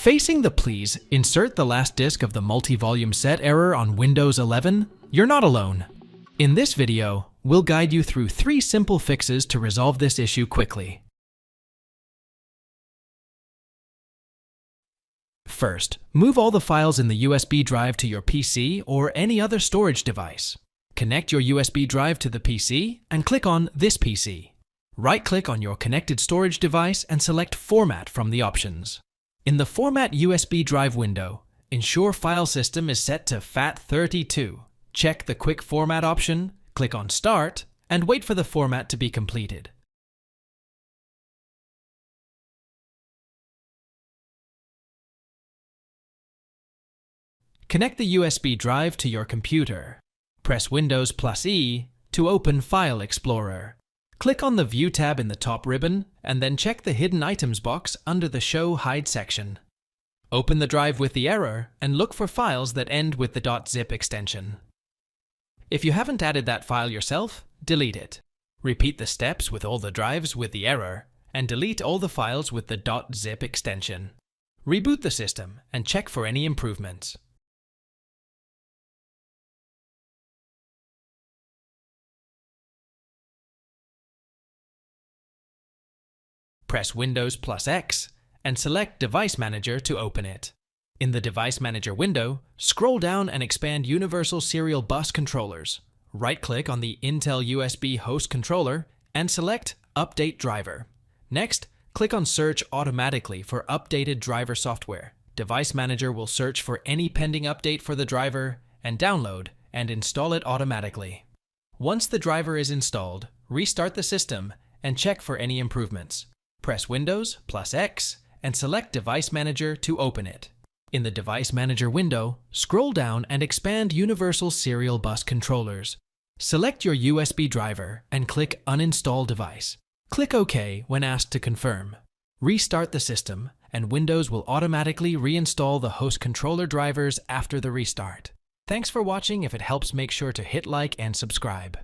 Facing the "please insert the last disk of the multi-volume set" error on Windows 11? You're not alone. In this video, we'll guide you through 3 simple fixes to resolve this issue quickly. First, move all the files in the USB drive to your PC or any other storage device. Connect your USB drive to the PC and click on This PC. Right-click on your connected storage device and select Format from the options. In the Format USB drive window, ensure file system is set to FAT32. Check the Quick Format option, click on Start, and wait for the format to be completed. Connect the USB drive to your computer. Press Windows+E to open File Explorer. Click on the View tab in the top ribbon, and then check the Hidden Items box under the Show Hide section. Open the drive with the error and look for files that end with the .zip extension. If you haven't added that file yourself, delete it. Repeat the steps with all the drives with the error, and delete all the files with the .zip extension. Reboot the system and check for any improvements. Press Windows+X and select Device Manager to open it. In the Device Manager window, scroll down and expand Universal Serial Bus Controllers. Right-click on the Intel USB host controller and select Update Driver. Next, click on Search Automatically for updated driver software. Device Manager will search for any pending update for the driver and download and install it automatically. Once the driver is installed, restart the system and check for any improvements. Press Windows+X and select Device Manager to open it. In the Device Manager window, scroll down and expand Universal Serial Bus Controllers. Select your USB driver and click Uninstall Device. Click OK when asked to confirm. Restart the system, and Windows will automatically reinstall the host controller drivers after the restart. Thanks for watching. If it helps, make sure to hit like and subscribe.